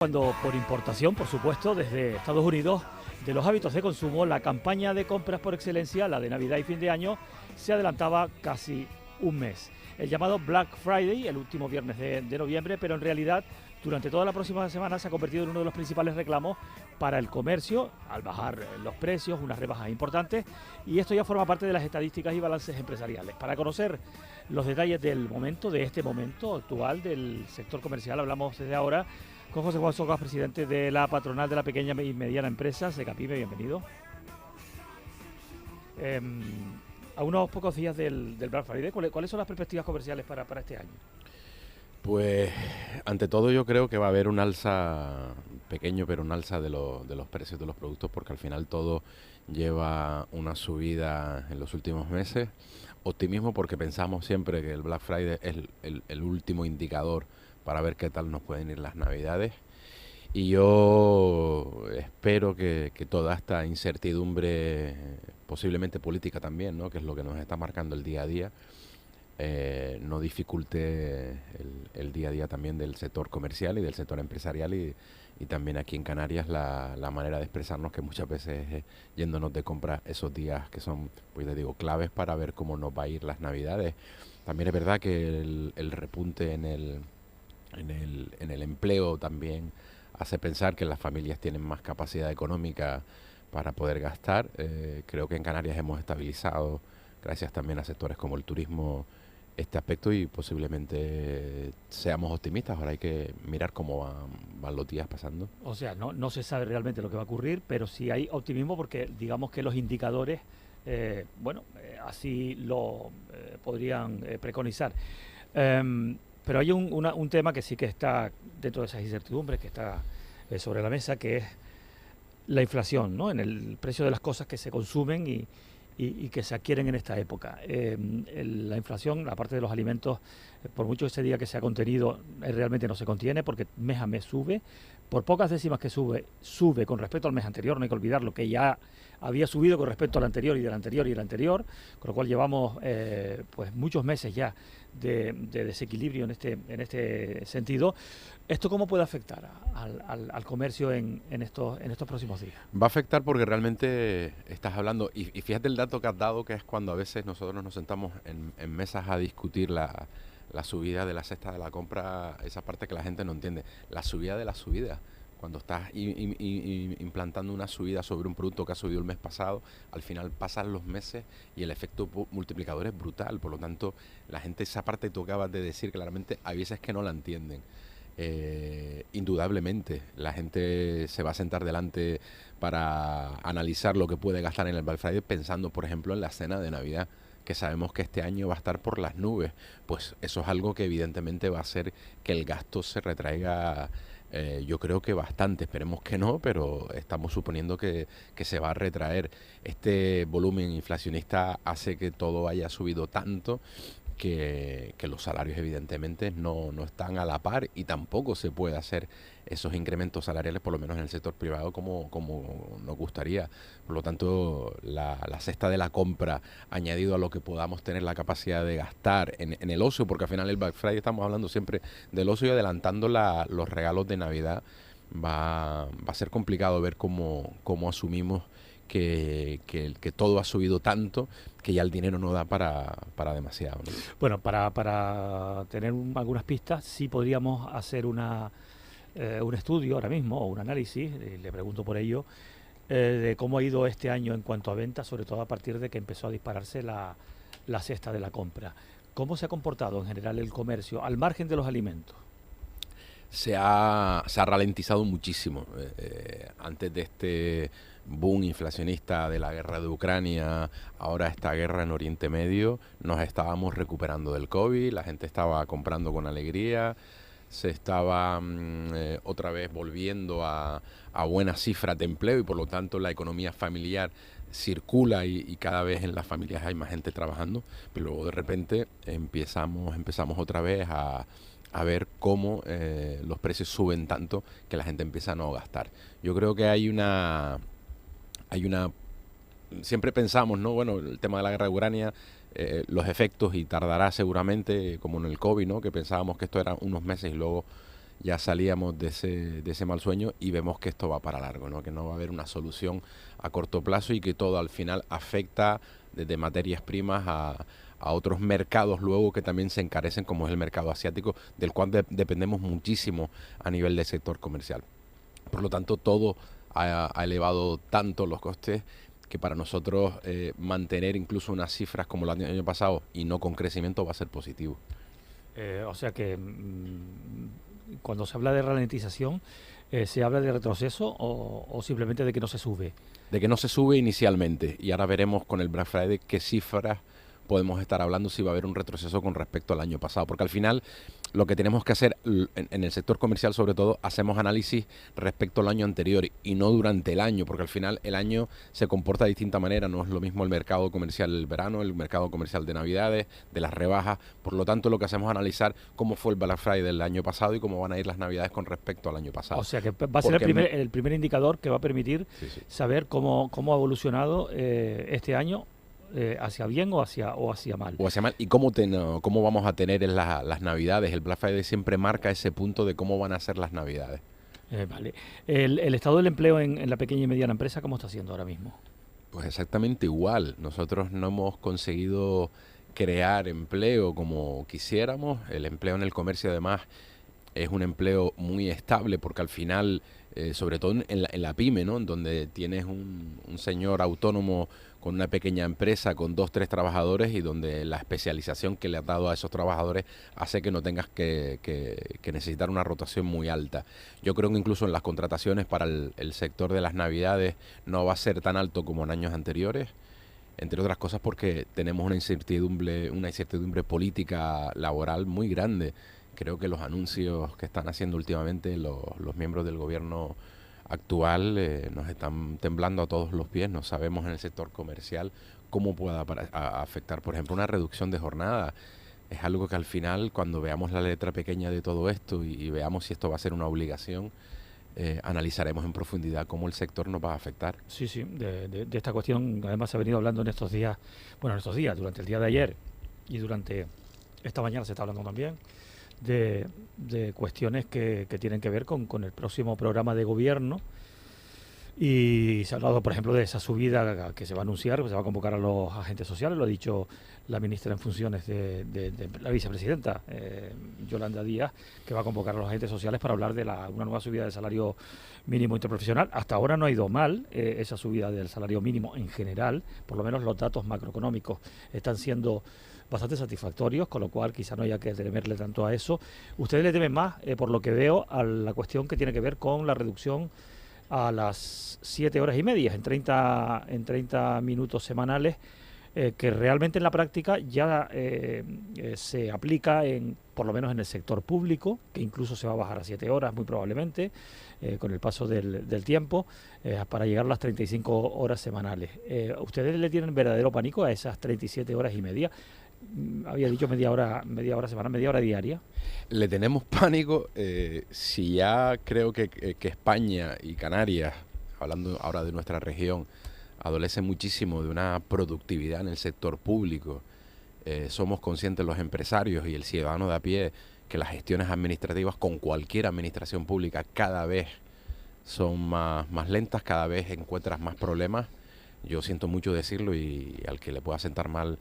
Cuando por importación, por supuesto, desde Estados Unidos, de los hábitos de consumo, la campaña de compras por excelencia, la de Navidad y fin de año, se adelantaba casi un mes. El llamado Black Friday, el último viernes de noviembre, pero en realidad durante toda la próxima semana se ha convertido en uno de los principales reclamos para el comercio, al bajar los precios, unas rebajas importantes, y esto ya forma parte de las estadísticas y balances empresariales. Para conocer los detalles del momento, de este momento actual del sector comercial, hablamos desde ahora con José Juan Socas, presidente de la patronal de la pequeña y mediana empresa, Secapime, bienvenido. A unos pocos días del Black Friday, ¿cuáles son las perspectivas comerciales para este año? Pues ante todo yo creo que va a haber un alza, pequeño pero un alza de los precios de los productos, porque al final todo lleva una subida en los últimos meses. Optimismo porque pensamos siempre que el Black Friday es el último indicador para ver qué tal nos pueden ir las Navidades. Y yo espero que toda esta incertidumbre, posiblemente política también, ¿no?, que es lo que nos está marcando el día a día, no dificulte el día a día también del sector comercial y del sector empresarial y también aquí en Canarias la manera de expresarnos, que muchas veces es yéndonos de compra esos días que son, pues te digo, claves para ver cómo nos va a ir las Navidades. También es verdad que el repunte en el empleo también hace pensar que las familias tienen más capacidad económica para poder gastar. Creo que en Canarias hemos estabilizado, gracias también a sectores como el turismo, este aspecto, y posiblemente seamos optimistas. Ahora hay que mirar cómo van los días pasando. O sea, no se sabe realmente lo que va a ocurrir, pero sí hay optimismo porque digamos que los indicadores, así lo podrían preconizar. Pero hay un tema que sí que está dentro de esas incertidumbres, que está sobre la mesa, que es la inflación, ¿no?, en el precio de las cosas que se consumen y que se adquieren en esta época. La inflación, la parte de los alimentos, por mucho que se diga que se ha contenido, realmente no se contiene porque mes a mes sube. Por pocas décimas que sube con respecto al mes anterior. No hay que olvidar lo que ya había subido con respecto al anterior y del anterior y del anterior, con lo cual llevamos pues muchos meses ya de desequilibrio en este sentido. ¿Esto cómo puede afectar al comercio en estos próximos días? Va a afectar porque realmente estás hablando, y fíjate el dato que has dado, que es cuando a veces nosotros nos sentamos en mesas a discutir la subida de la cesta de la compra, esa parte que la gente no entiende, la subida de la subida. Cuando estás implantando una subida sobre un producto que ha subido el mes pasado, al final pasan los meses y el efecto multiplicador es brutal. Por lo tanto, la gente, esa parte que tú acabas de decir, claramente hay veces que no la entienden. Indudablemente la gente se va a sentar delante para analizar lo que puede gastar en el Black Friday, pensando por ejemplo en la cena de Navidad, que sabemos que este año va a estar por las nubes. Pues eso es algo que evidentemente va a hacer que el gasto se retraiga. Yo creo que bastante, esperemos que no, pero estamos suponiendo que se va a retraer. Este volumen inflacionista hace que todo haya subido tanto que los salarios evidentemente no están a la par, y tampoco se puede hacer esos incrementos salariales, por lo menos en el sector privado, como nos gustaría. Por lo tanto, la cesta de la compra, añadido a lo que podamos tener la capacidad de gastar en el ocio, porque al final el Black Friday estamos hablando siempre del ocio y adelantando los regalos de Navidad, va a ser complicado ver cómo asumimos que todo ha subido tanto que ya el dinero no da para demasiado, ¿no? Bueno, para tener algunas pistas, sí podríamos hacer un estudio ahora mismo, o un análisis, le pregunto por ello, de cómo ha ido este año en cuanto a ventas, sobre todo a partir de que empezó a dispararse la cesta de la compra. ¿Cómo se ha comportado en general el comercio, al margen de los alimentos? Se ha ralentizado muchísimo. Antes de este boom inflacionista de la guerra de Ucrania, ahora esta guerra en Oriente Medio, nos estábamos recuperando del COVID, la gente estaba comprando con alegría, se estaba otra vez volviendo a buenas cifras de empleo, y por lo tanto la economía familiar circula y cada vez en las familias hay más gente trabajando, pero luego de repente empezamos otra vez a ver cómo los precios suben tanto que la gente empieza a no gastar. Yo creo que hay una siempre pensamos, ¿no? Bueno, el tema de la guerra de Ucrania, los efectos, y tardará seguramente, como en el COVID, ¿no?, que pensábamos que esto eran unos meses y luego ya salíamos de ese mal sueño y vemos que esto va para largo, ¿no? Que no va a haber una solución a corto plazo y que todo al final afecta desde materias primas a otros mercados luego que también se encarecen, como es el mercado asiático, del cual dependemos muchísimo a nivel del sector comercial. Por lo tanto, todo ha elevado tanto los costes que para nosotros mantener incluso unas cifras como el año pasado y no con crecimiento va a ser positivo. O sea que cuando se habla de ralentización, ¿se habla de retroceso o simplemente de que no se sube? De que no se sube inicialmente, y ahora veremos con el Black Friday qué cifras podemos estar hablando, si va a haber un retroceso con respecto al año pasado, porque al final lo que tenemos que hacer en el sector comercial, sobre todo, hacemos análisis respecto al año anterior y no durante el año, porque al final el año se comporta de distinta manera. No es lo mismo el mercado comercial del verano, el mercado comercial de Navidades, de las rebajas. Por lo tanto, lo que hacemos es analizar cómo fue el Black Friday del año pasado y cómo van a ir las Navidades con respecto al año pasado. O sea que va a ser el primer indicador que va a permitir saber cómo ha evolucionado este año, hacia bien o hacia mal. O hacia mal. ¿Y cómo vamos a tener en las Navidades? El Black Friday siempre marca ese punto de cómo van a ser las Navidades. Vale. El estado del empleo en la pequeña y mediana empresa, ¿cómo está siendo ahora mismo? Pues exactamente igual. Nosotros no hemos conseguido crear empleo como quisiéramos. El empleo en el comercio, además, es un empleo muy estable porque al final, sobre todo en la pyme, ¿no? En donde tienes un señor autónomo con una pequeña empresa con 2, 3 trabajadores y donde la especialización que le has dado a esos trabajadores hace que no tengas que necesitar una rotación muy alta. Yo creo que incluso en las contrataciones para el sector de las Navidades no va a ser tan alto como en años anteriores, entre otras cosas porque tenemos una incertidumbre política laboral muy grande. Creo que los anuncios que están haciendo últimamente los miembros del gobierno actual nos están temblando a todos los pies. No sabemos en el sector comercial cómo pueda afectar, por ejemplo, una reducción de jornada. Es algo que al final, cuando veamos la letra pequeña de todo esto y veamos si esto va a ser una obligación, analizaremos en profundidad cómo el sector nos va a afectar. Sí, de esta cuestión además se ha venido hablando en estos días, durante el día de ayer y durante esta mañana se está hablando también de cuestiones que tienen que ver con el próximo programa de gobierno, y se ha hablado, por ejemplo, de esa subida que se va a anunciar, se va a convocar a los agentes sociales. Lo ha dicho la ministra en funciones de la vicepresidenta, Yolanda Díaz, que va a convocar a los agentes sociales para hablar de una nueva subida del salario mínimo interprofesional. Hasta ahora no ha ido mal esa subida del salario mínimo en general, por lo menos los datos macroeconómicos están siendo bastante satisfactorios, con lo cual quizá no haya que temerle tanto a eso. Ustedes le temen más, por lo que veo, a la cuestión que tiene que ver con la reducción a las 7 horas y media, en 30 minutos semanales, que realmente en la práctica ya se aplica por lo menos en el sector público, que incluso se va a bajar a 7 horas muy probablemente, con el paso del tiempo, para llegar a las 35 horas semanales. ¿Ustedes le tienen verdadero pánico a esas 37 horas y media? Había dicho media hora semanal, media hora diaria. Le tenemos pánico. Si ya creo que España y Canarias, hablando ahora de nuestra región, adolecen muchísimo de una productividad en el sector público, somos conscientes los empresarios y el ciudadano de a pie que las gestiones administrativas con cualquier administración pública cada vez son más lentas, cada vez encuentras más problemas. Yo siento mucho decirlo y al que le pueda sentar mal,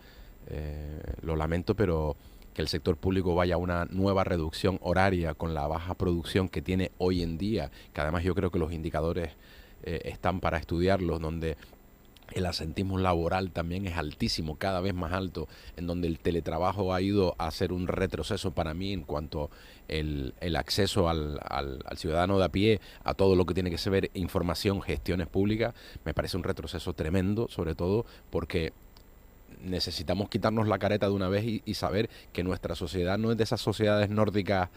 lo lamento, pero que el sector público vaya a una nueva reducción horaria con la baja producción que tiene hoy en día, que además yo creo que los indicadores están para estudiarlos, donde el asentismo laboral también es altísimo, cada vez más alto, en donde el teletrabajo ha ido a ser un retroceso para mí en cuanto el acceso al ciudadano de a pie a todo lo que tiene que ver información, gestiones públicas. Me parece un retroceso tremendo, sobre todo porque necesitamos quitarnos la careta de una vez y saber que nuestra sociedad no es de esas sociedades nórdicas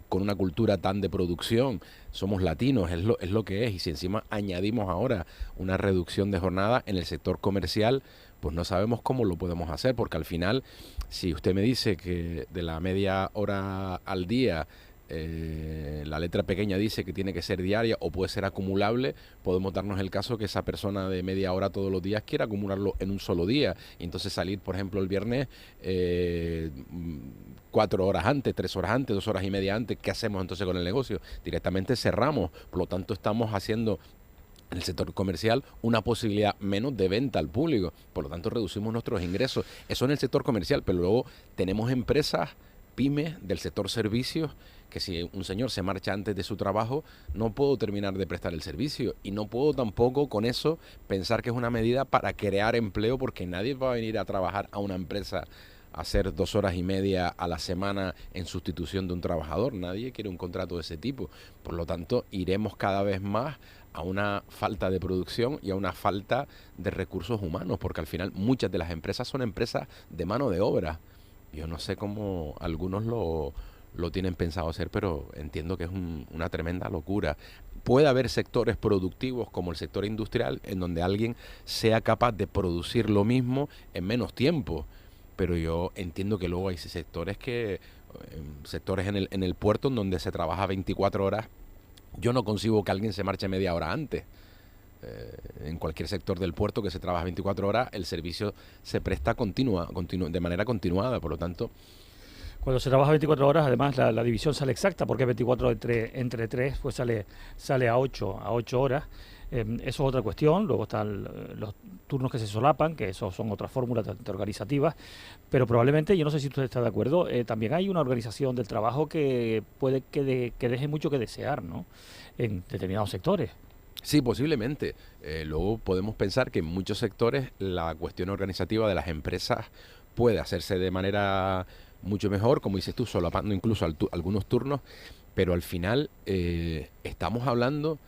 con una cultura tan de producción. Somos latinos, es lo que es. Y si encima añadimos ahora una reducción de jornada en el sector comercial, pues no sabemos cómo lo podemos hacer, porque al final, si usted me dice que de la media hora al día la letra pequeña dice que tiene que ser diaria o puede ser acumulable, podemos darnos el caso que esa persona de media hora todos los días quiera acumularlo en un solo día y entonces salir, por ejemplo, el viernes 4 horas antes, 3 horas antes, 2 horas y media antes. ¿Qué hacemos entonces con el negocio? Directamente cerramos, por lo tanto estamos haciendo en el sector comercial una posibilidad menos de venta al público, por lo tanto reducimos nuestros ingresos. Eso en el sector comercial, pero luego tenemos empresas, pymes del sector servicios, que si un señor se marcha antes de su trabajo, no puedo terminar de prestar el servicio y no puedo tampoco con eso pensar que es una medida para crear empleo, porque nadie va a venir a trabajar a una empresa a hacer 2 horas y media a la semana en sustitución de un trabajador. Nadie quiere un contrato de ese tipo. Por lo tanto, iremos cada vez más a una falta de producción y a una falta de recursos humanos, porque al final muchas de las empresas son empresas de mano de obra. Yo no sé cómo algunos lo tienen pensado hacer, pero entiendo que es una tremenda locura. Puede haber sectores productivos como el sector industrial en donde alguien sea capaz de producir lo mismo en menos tiempo, pero yo entiendo que luego hay sectores en el puerto en donde se trabaja 24 horas. Yo no concibo que alguien se marche media hora antes. En cualquier sector del puerto que se trabaja 24 horas, el servicio se presta de manera continuada, por lo tanto... Cuando se trabaja 24 horas, además la división sale exacta, porque 24 entre 3 pues sale a 8 horas. Eso es otra cuestión. Luego están los turnos que se solapan, que eso son otras fórmulas organizativas, pero probablemente, yo no sé si usted está de acuerdo, también hay una organización del trabajo que puede que deje mucho que desear, ¿no?, en determinados sectores. Sí, posiblemente. Luego podemos pensar que en muchos sectores la cuestión organizativa de las empresas puede hacerse de manera mucho mejor, como dices tú, solapando incluso algunos turnos, pero al final estamos hablando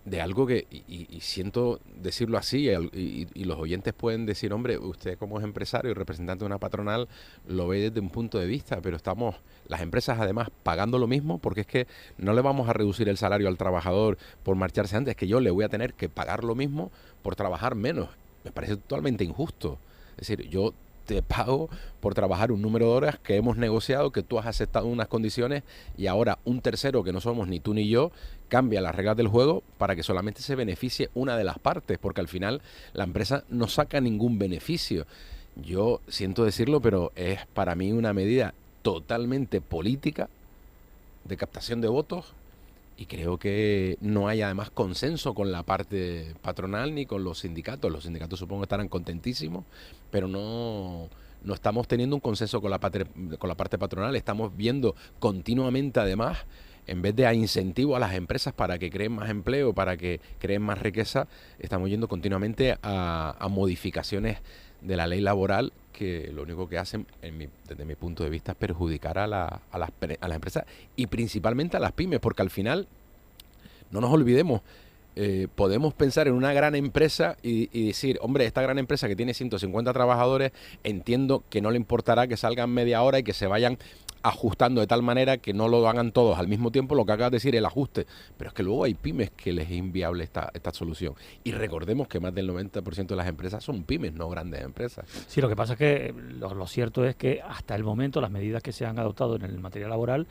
de algo que, y siento decirlo así, y los oyentes pueden decir, hombre, usted como es empresario y representante de una patronal lo ve desde un punto de vista, pero estamos las empresas además pagando lo mismo, porque es que no le vamos a reducir el salario al trabajador por marcharse antes, es que yo le voy a tener que pagar lo mismo por trabajar menos. Me parece totalmente injusto. Es decir, yo te pago por trabajar un número de horas que hemos negociado, que tú has aceptado unas condiciones y ahora un tercero, que no somos ni tú ni yo, cambia las reglas del juego para que solamente se beneficie una de las partes, porque al final la empresa no saca ningún beneficio. Yo siento decirlo, pero es para mí una medida totalmente política de captación de votos. Y creo que no hay además consenso con la parte patronal ni con los sindicatos. Los sindicatos supongo que estarán contentísimos, pero no estamos teniendo un consenso con la parte patronal. Estamos viendo continuamente además, en vez de a incentivo a las empresas para que creen más empleo, para que creen más riqueza, estamos yendo continuamente a modificaciones de la ley laboral que lo único que hacen, desde mi punto de vista, es perjudicar a las empresas y principalmente a las pymes, porque al final, no nos olvidemos, podemos pensar en una gran empresa y decir, hombre, esta gran empresa que tiene 150 trabajadores, entiendo que no le importará que salgan media hora y que se vayan ajustando de tal manera que no lo hagan todos al mismo tiempo, lo que acabas de decir, el ajuste. Pero es que luego hay pymes que les es inviable esta solución. Y recordemos que más del 90% de las empresas son pymes, no grandes empresas. Sí, lo que pasa es que lo cierto es que hasta el momento las medidas que se han adoptado en el materia laboral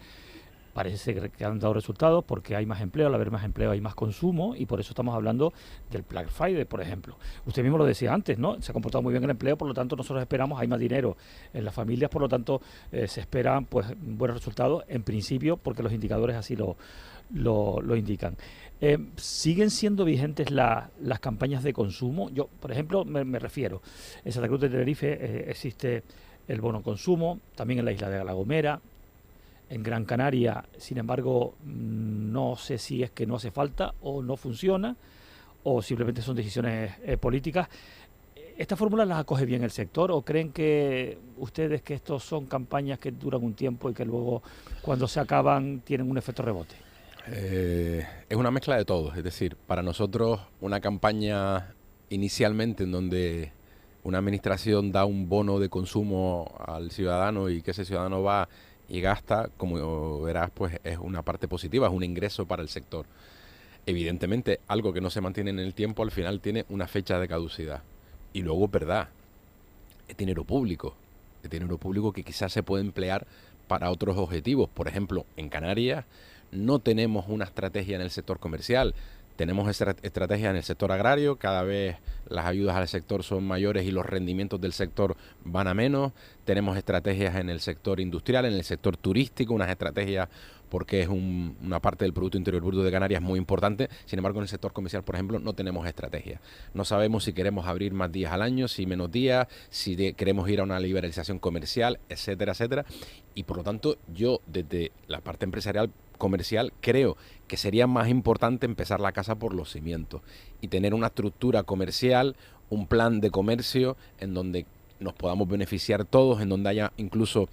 parece que han dado resultados, porque hay más empleo. Al haber más empleo hay más consumo, y por eso estamos hablando del Black Friday, por ejemplo. Usted mismo lo decía antes, ¿no? Se ha comportado muy bien el empleo, por lo tanto nosotros esperamos, hay más dinero en las familias, por lo tanto se esperan pues buenos resultados en principio, porque los indicadores así lo indican. ¿Siguen siendo vigentes las campañas de consumo? Yo, por ejemplo, me refiero, en Santa Cruz de Tenerife existe el bono consumo, también en la isla de La Gomera. En Gran Canaria, sin embargo, no sé si es que no hace falta o no funciona, o simplemente son decisiones políticas. ¿Esta fórmula las acoge bien el sector, o creen que ustedes que estos son campañas que duran un tiempo y que luego, cuando se acaban, tienen un efecto rebote? Es una mezcla de todo. Es decir, para nosotros una campaña inicialmente en donde una administración da un bono de consumo al ciudadano y que ese ciudadano va y gasta, como verás, pues es una parte positiva, es un ingreso para el sector. Evidentemente, algo que no se mantiene en el tiempo al final tiene una fecha de caducidad. Y luego, verdad, es dinero público que quizás se puede emplear para otros objetivos. Por ejemplo, en Canarias no tenemos una estrategia en el sector comercial. Tenemos estrategia en el sector agrario, cada vez las ayudas al sector son mayores y los rendimientos del sector van a menos. Tenemos estrategias en el sector industrial, en el sector turístico, unas estrategias porque es una parte del Producto Interior Bruto de Canarias muy importante. Sin embargo, en el sector comercial, por ejemplo, no tenemos estrategia. No sabemos si queremos abrir más días al año, si menos días, si queremos ir a una liberalización comercial, etcétera, etcétera. Y por lo tanto, yo desde la parte empresarial comercial creo que sería más importante empezar la casa por los cimientos y tener una estructura comercial, un plan de comercio en donde nos podamos beneficiar todos, en donde haya incluso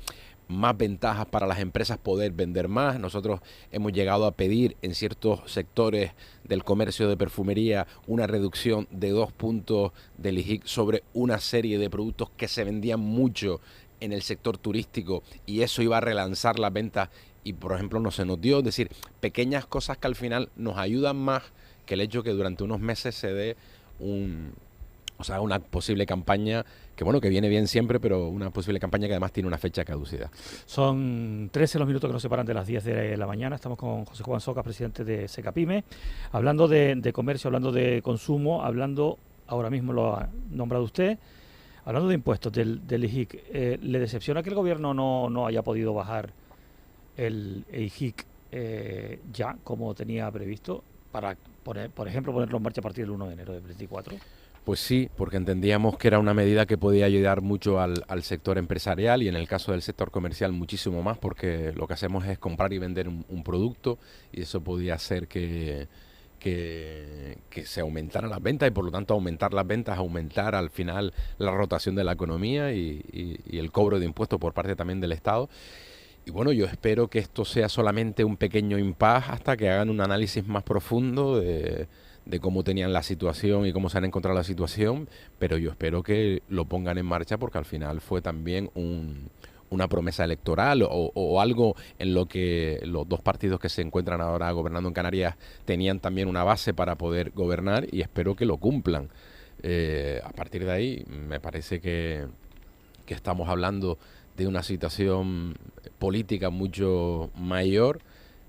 más ventajas para las empresas poder vender más. Nosotros hemos llegado a pedir en ciertos sectores del comercio de perfumería una reducción de 2 puntos del IGIC sobre una serie de productos que se vendían mucho en el sector turístico y eso iba a relanzar las ventas y por ejemplo no se nos dio. Es decir, pequeñas cosas que al final nos ayudan más que el hecho que durante unos meses se dé una posible campaña que bueno, que viene bien siempre, pero una posible campaña que además tiene una fecha de caducidad. Son 13 los minutos que nos separan de las 10 de la mañana. Estamos con José Juan Socas, presidente de Secapime, hablando de comercio, hablando de consumo, hablando, ahora mismo lo ha nombrado usted, hablando de impuestos del IGIC. ¿Le decepciona que el gobierno no haya podido bajar el IGIC ya como tenía previsto para, por ejemplo, ponerlo en marcha a partir del 1 de enero del 2024? Pues sí, porque entendíamos que era una medida que podía ayudar mucho al sector empresarial y en el caso del sector comercial muchísimo más, porque lo que hacemos es comprar y vender un producto y eso podía hacer que se aumentaran las ventas y por lo tanto aumentar las ventas, aumentar al final la rotación de la economía y el cobro de impuestos por parte también del Estado. Y bueno, yo espero que esto sea solamente un pequeño impasse hasta que hagan un análisis más profundo de cómo tenían la situación y cómo se han encontrado la situación, pero yo espero que lo pongan en marcha porque al final fue también una promesa electoral o algo en lo que los dos partidos que se encuentran ahora gobernando en Canarias tenían también una base para poder gobernar y espero que lo cumplan. A partir de ahí me parece que estamos hablando de una situación política mucho mayor.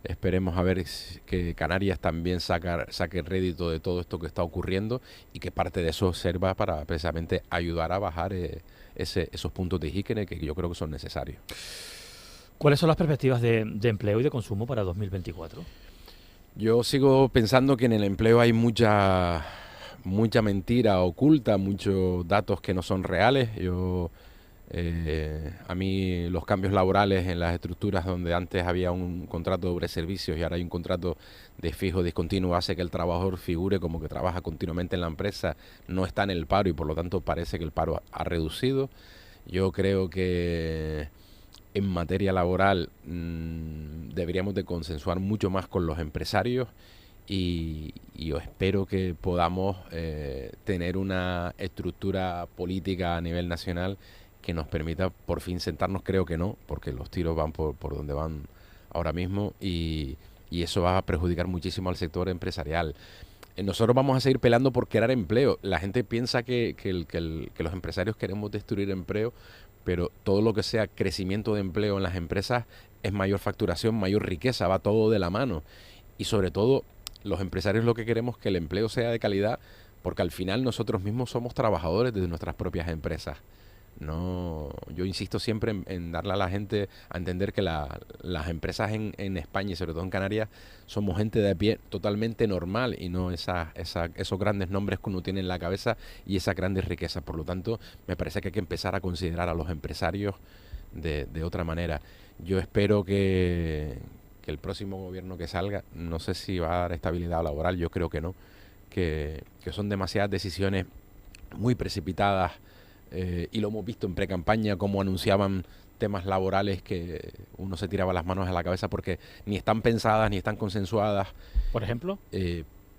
Esperemos a ver que Canarias también saque rédito de todo esto que está ocurriendo y que parte de eso sirva para precisamente ayudar a bajar esos puntos de IGIC que yo creo que son necesarios. ¿Cuáles son las perspectivas de empleo y de consumo para 2024? Yo sigo pensando que en el empleo hay mucha mentira oculta, muchos datos que no son reales. A mí los cambios laborales en las estructuras donde antes había un contrato sobre servicios y ahora hay un contrato de fijo discontinuo hace que el trabajador figure como que trabaja continuamente en la empresa, no está en el paro y por lo tanto parece que el paro ha reducido. Yo creo que en materia laboral deberíamos de consensuar mucho más con los empresarios y yo espero que podamos tener una estructura política a nivel nacional que nos permita por fin sentarnos. Creo que no, porque los tiros van por donde van ahora mismo y eso va a perjudicar muchísimo al sector empresarial. Nosotros vamos a seguir peleando por crear empleo. La gente piensa que los empresarios queremos destruir empleo, pero todo lo que sea crecimiento de empleo en las empresas es mayor facturación, mayor riqueza, va todo de la mano. Y sobre todo, los empresarios lo que queremos es que el empleo sea de calidad, porque al final nosotros mismos somos trabajadores de nuestras propias empresas. No, yo insisto siempre en darle a la gente a entender que las empresas en España y sobre todo en Canarias somos gente de a pie totalmente normal y no esos grandes nombres que uno tiene en la cabeza y esas grandes riquezas. Por lo tanto, me parece que hay que empezar a considerar a los empresarios de otra manera. Yo espero que el próximo gobierno que salga, no sé si va a dar estabilidad laboral, yo creo que no, que son demasiadas decisiones muy precipitadas. Y lo hemos visto en pre-campaña, cómo anunciaban temas laborales que uno se tiraba las manos a la cabeza porque ni están pensadas ni están consensuadas. ¿Por ejemplo?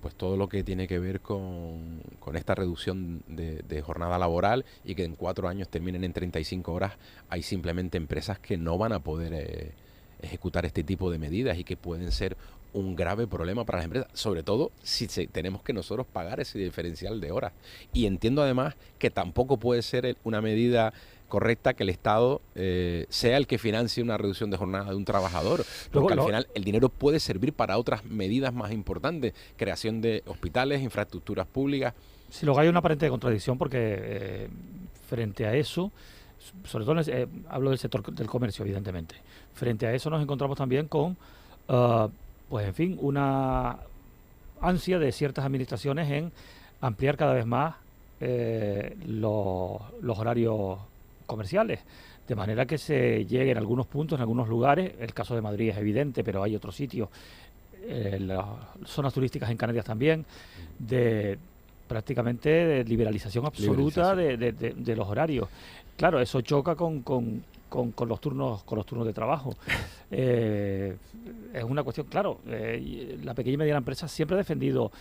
Pues todo lo que tiene que ver con esta reducción de jornada laboral y que en 4 años terminen en 35 horas. Hay simplemente empresas que no van a poder ejecutar este tipo de medidas y que pueden ser un grave problema para las empresas, sobre todo si tenemos que nosotros pagar ese diferencial de horas. Y entiendo además que tampoco puede ser una medida correcta que el Estado sea el que financie una reducción de jornada de un trabajador, porque al final el dinero puede servir para otras medidas más importantes, creación de hospitales, infraestructuras públicas. Sí, luego hay una aparente contradicción porque frente a eso, sobre todo hablo del sector del comercio, evidentemente, frente a eso nos encontramos también con, pues en fin, una ansia de ciertas administraciones en ampliar cada vez más los horarios comerciales, de manera que se llegue en algunos puntos, en algunos lugares, el caso de Madrid es evidente, pero hay otros sitios, las zonas turísticas en Canarias también, de prácticamente de liberalización absoluta de los horarios. Claro, eso choca con los turnos de trabajo. Es una cuestión, claro, la pequeña y mediana empresa siempre ha defendido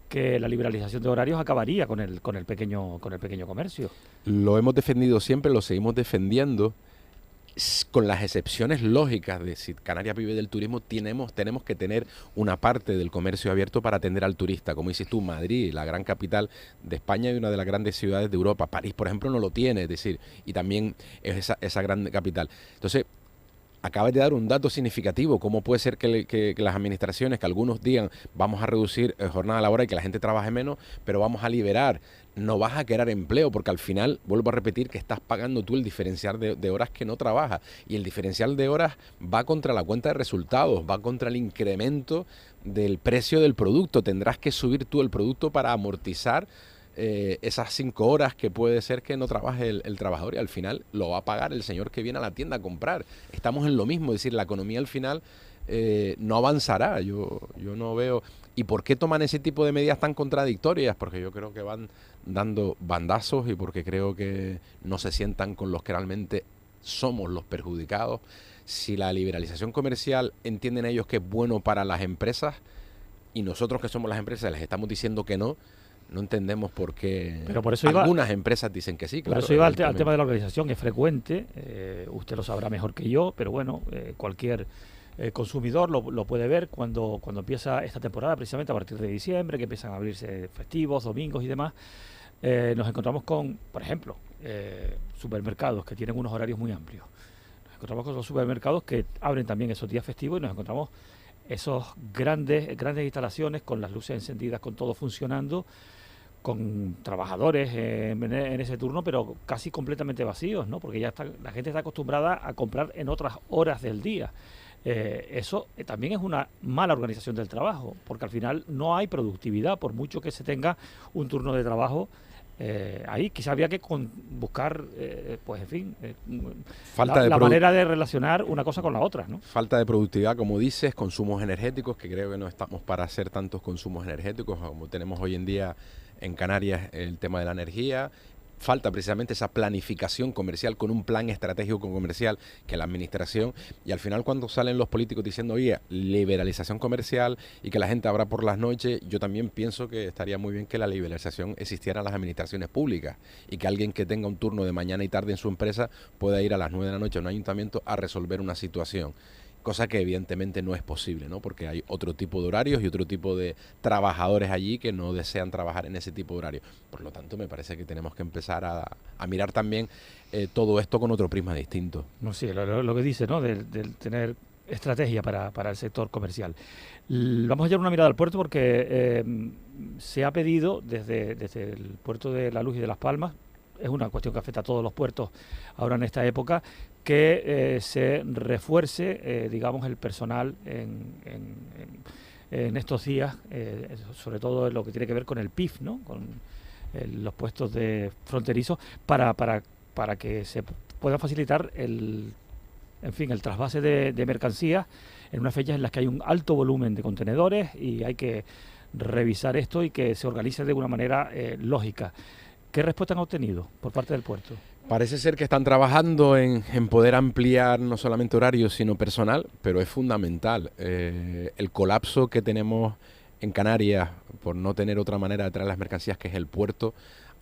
que la liberalización de horarios acabaría con el pequeño comercio. Lo hemos defendido siempre, lo seguimos defendiendo, con las excepciones lógicas de si Canarias vive del turismo, tenemos que tener una parte del comercio abierto para atender al turista. Como dices tú, Madrid, la gran capital de España y una de las grandes ciudades de Europa. París, por ejemplo, no lo tiene, es decir, y también es esa gran capital. Entonces, acabas de dar un dato significativo. ¿Cómo puede ser que las administraciones, que algunos digan vamos a reducir jornada laboral y que la gente trabaje menos, pero vamos a liberar? No vas a crear empleo, porque al final, vuelvo a repetir, que estás pagando tú el diferencial de horas que no trabajas. Y el diferencial de horas va contra la cuenta de resultados, va contra el incremento del precio del producto. Tendrás que subir tú el producto para amortizar esas 5 horas que puede ser que no trabaje el trabajador, y al final lo va a pagar el señor que viene a la tienda a comprar. Estamos en lo mismo, es decir, la economía al final no avanzará. Yo no veo... ¿Y por qué toman ese tipo de medidas tan contradictorias? Porque yo creo que van dando bandazos y porque creo que no se sientan con los que realmente somos los perjudicados. Si la liberalización comercial entienden ellos que es bueno para las empresas y nosotros que somos las empresas les estamos diciendo que no entendemos por qué. Pero por eso algunas empresas dicen que sí. Claro, por eso iba al tema de la organización. Es frecuente, usted lo sabrá mejor que yo, pero bueno, cualquier consumidor lo puede ver cuando empieza esta temporada, precisamente a partir de diciembre, que empiezan a abrirse festivos, domingos y demás. Nos encontramos con, por ejemplo, supermercados que tienen unos horarios muy amplios. Nos encontramos con los supermercados que abren también esos días festivos y nos encontramos esos grandes instalaciones con las luces encendidas, con todo funcionando, con trabajadores en ese turno, pero casi completamente vacíos, ¿no? Porque ya la gente está acostumbrada a comprar en otras horas del día. Eso también es una mala organización del trabajo, porque al final no hay productividad, por mucho que se tenga un turno de trabajo. Ahí quizá había que buscar, pues en fin, la manera de relacionar una cosa con la otra, ¿no? Falta de productividad, como dices, consumos energéticos, que creo que no estamos para hacer tantos consumos energéticos como tenemos hoy en día en Canarias, el tema de la energía. Falta precisamente esa planificación comercial con un plan estratégico comercial que la administración, y al final cuando salen los políticos diciendo, oye, liberalización comercial y que la gente abra por las noches, yo también pienso que estaría muy bien que la liberalización existiera en las administraciones públicas y que alguien que tenga un turno de mañana y tarde en su empresa pueda ir a las 9 de la noche a un ayuntamiento a resolver una situación. Cosa que evidentemente no es posible, ¿no? Porque hay otro tipo de horarios y otro tipo de trabajadores allí que no desean trabajar en ese tipo de horario. Por lo tanto, me parece que tenemos que empezar a mirar también todo esto con otro prisma distinto. No, sí, lo que dice, ¿no? De tener estrategia para el sector comercial. Vamos a echar una mirada al puerto porque se ha pedido desde el puerto de La Luz y de Las Palmas, es una cuestión que afecta a todos los puertos ahora en esta época, que se refuerce, digamos, el personal en estos días, sobre todo en lo que tiene que ver con el PIF, ¿no? Con los puestos de fronterizos, para que se pueda facilitar el trasvase de mercancías en unas fechas en las que hay un alto volumen de contenedores y hay que revisar esto y que se organice de una manera lógica. ¿Qué respuesta han obtenido por parte del puerto? Parece ser que están trabajando en poder ampliar no solamente horarios, sino personal, pero es fundamental. El colapso que tenemos en Canarias por no tener otra manera de traer las mercancías, que es el puerto,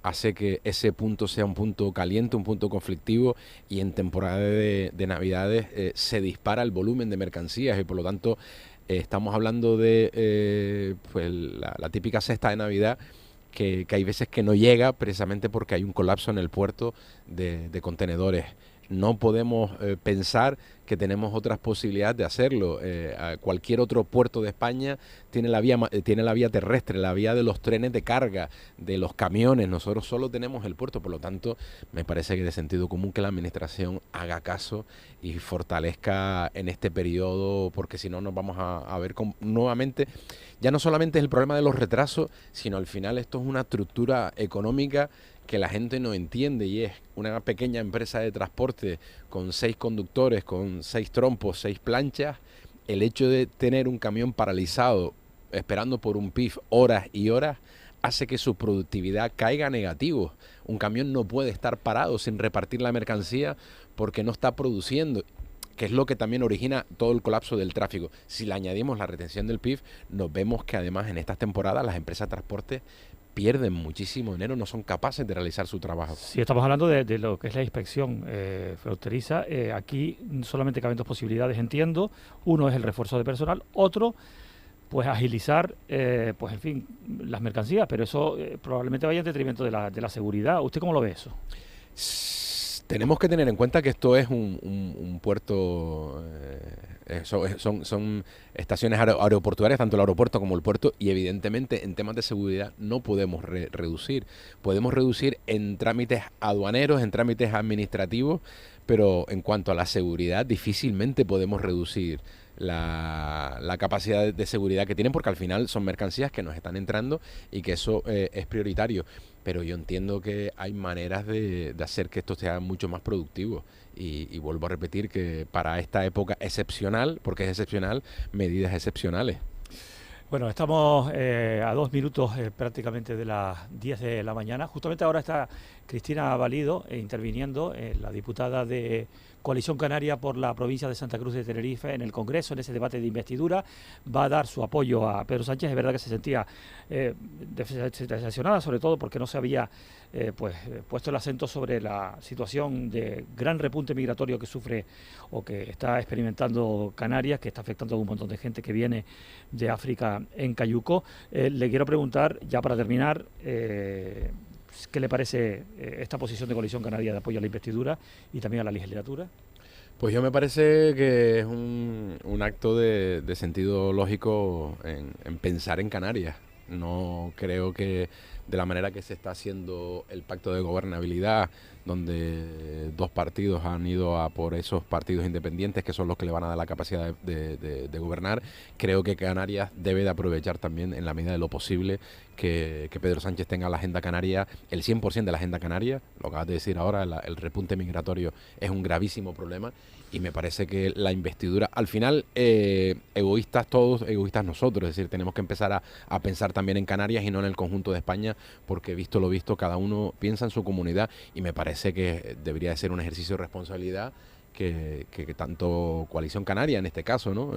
hace que ese punto sea un punto caliente, un punto conflictivo, y en temporada de Navidades se dispara el volumen de mercancías y por lo tanto estamos hablando de pues la típica cesta de Navidad, que hay veces que no llega precisamente porque hay un colapso en el puerto de contenedores. No podemos pensar que tenemos otras posibilidades de hacerlo. A cualquier otro puerto de España tiene la vía terrestre, la vía de los trenes de carga, de los camiones. Nosotros solo tenemos el puerto, por lo tanto, me parece que de sentido común que la administración haga caso y fortalezca en este periodo, porque si no nos vamos a ver nuevamente. Ya no solamente es el problema de los retrasos, sino al final esto es una estructura económica que la gente no entiende, y es una pequeña empresa de transporte con 6 conductores, con 6 trompos, 6 planchas. El hecho de tener un camión paralizado esperando por un PIF horas y horas hace que su productividad caiga a negativo. Un camión no puede estar parado sin repartir la mercancía porque no está produciendo, que es lo que también origina todo el colapso del tráfico. Si le añadimos la retención del PIF, nos vemos que además en estas temporadas las empresas de transporte pierden muchísimo dinero, no son capaces de realizar su trabajo. Si estamos hablando de lo que es la inspección fronteriza, aquí solamente caben 2 posibilidades, entiendo. Uno es el refuerzo de personal, otro, pues agilizar, pues en fin, las mercancías, pero eso probablemente vaya en detrimento de la seguridad. ¿Usted cómo lo ve eso? Tenemos que tener en cuenta que esto es un puerto, son estaciones aeroportuarias, tanto el aeropuerto como el puerto, y evidentemente en temas de seguridad no podemos reducir. Podemos reducir en trámites aduaneros, en trámites administrativos, pero en cuanto a la seguridad difícilmente podemos reducir la capacidad de seguridad que tienen, porque al final son mercancías que nos están entrando y que eso es prioritario. Pero yo entiendo que hay maneras de hacer que esto sea mucho más productivo, y vuelvo a repetir que para esta época excepcional, porque es excepcional, medidas excepcionales. Bueno, estamos a 2 minutos prácticamente de las 10 de la mañana. Justamente ahora está Cristina Valido interviniendo, la diputada de Coalición Canaria por la provincia de Santa Cruz de Tenerife en el Congreso, en ese debate de investidura. Va a dar su apoyo a Pedro Sánchez. Es verdad que se sentía decepcionada, sobre todo porque no se había puesto el acento sobre la situación de gran repunte migratorio que sufre o que está experimentando Canarias, que está afectando a un montón de gente que viene de África en Cayuco. Le quiero preguntar, ya para terminar, ¿qué le parece esta posición de Coalición Canaria de apoyo a la investidura y también a la legislatura? Pues yo me parece que es un acto de sentido lógico en pensar en Canarias. No creo que de la manera que se está haciendo el pacto de gobernabilidad, donde 2 partidos han ido a por esos partidos independientes, que son los que le van a dar la capacidad de gobernar, creo que Canarias debe de aprovechar también, en la medida de lo posible, que Pedro Sánchez tenga la agenda canaria, el 100% de la agenda canaria. Lo acabas de decir ahora, el repunte migratorio es un gravísimo problema, y me parece que la investidura, al final, egoístas todos, egoístas nosotros, es decir, tenemos que empezar a pensar también en Canarias y no en el conjunto de España, porque visto lo visto, cada uno piensa en su comunidad, y me parece que debería de ser un ejercicio de responsabilidad que tanto Coalición Canaria, en este caso, ¿no?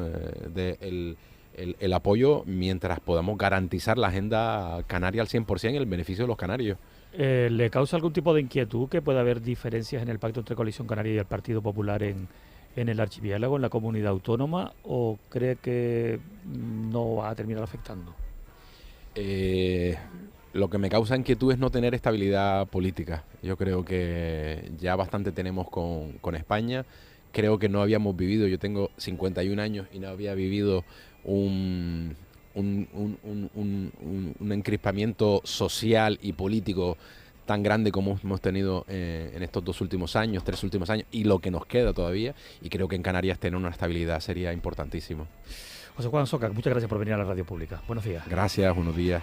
El apoyo mientras podamos garantizar la agenda canaria al 100% en el beneficio de los canarios. ¿Le causa algún tipo de inquietud que pueda haber diferencias en el pacto entre Coalición Canaria y el Partido Popular en el archipiélago, en la comunidad autónoma, o cree que no va a terminar afectando? Lo que me causa inquietud es no tener estabilidad política. Yo creo que ya bastante tenemos con España. Creo que no habíamos vivido, yo tengo 51 años y no había vivido un encrispamiento social y político tan grande como hemos tenido en estos 3 últimos años, y lo que nos queda todavía, y creo que en Canarias tener una estabilidad sería importantísimo. José Juan Soca, muchas gracias por venir a la radio pública. Buenos días. Gracias, buenos días.